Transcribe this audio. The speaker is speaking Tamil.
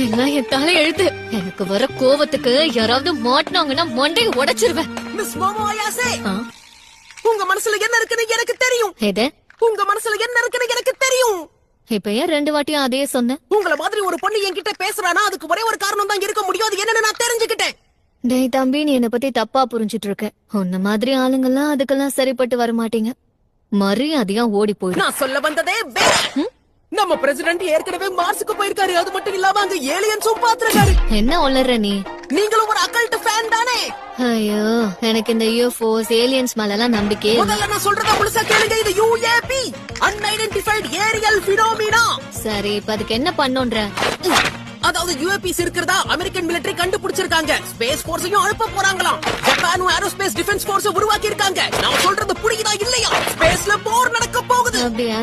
எல்லாம் என் தலை எழுத்து. எனக்கு வர கோவத்துக்கு யாராவது மாட்டினாங்கன்னா மண்டையை உடைச்சிருவேன். மிஸ் மோமோ அயாசே, உங்க மனசுல என்ன இருக்குன்னு எனக்கு தெரியும். எது? உங்க மனசுல என்ன இருக்குன்னு எனக்கு தெரியும். இப்ப ஏன் 2 வாட்டியும் அதே சொன்ன? உங்கள மாதிரி ஒரு பொண்ணு என்கிட்ட பேசுறானா அதுக்கு ஒரே ஒரு காரணம் தான் இருக்க முடியும். அது என்னன்னு நான் தெரிஞ்சுக்கிட்டேன். டேய் தம்பி, நீ என்ன பத்தி தப்பா புரிஞ்சிட்டு இருக்க. உன்ன மாதிரி ஆளுங்கெல்லாம் அதுக்கெல்லாம் சரிப்பட்டு வர மாட்டீங்க. மரியாதையா ஓடி போயிடு. நான் சொல்ல வந்ததே வேற. நம்ம பிரசிடென்ட் ஏற்கனவே மார்ஸுக்கு போயிருக்காரு. அது மட்டும் இல்லாம அங்க ஏலியன்ஸும் பாத்துருக்காரு. என்ன உளற நீ? நீங்களும் ஒரு அக்கல்ட் ஃபேன் தானே? ஐயோ, எனக்கு இந்த UFOs ஏலியன்ஸ் மேல எல்லாம் நம்பிக்கை. முதல்ல நான் சொல்றத முழுசா கேளுங்க. இது UAP, அன்ஐடென்டிஃபைட் ஏரியல் பினோமினா. சரி, இப்ப அதுக்கு என்ன பண்ணோன்ற? அதாவது UAPs இருக்கிறதா அமெரிக்கன் மிலிட்டரி கண்டுபிடிச்சிருக்காங்க. ஸ்பேஸ் போர்ஸையும் அனுப்ப போறாங்களாம். ஜப்பானும் ஏரோஸ்பேஸ் டிஃபென்ஸ் போர்ஸ் உருவாக்கி இருக்காங்க. நான் சொல்றது புரியுதா இல்லையா? ஸ்பேஸ்ல போர் நடக்க போகுது. அப்படியா?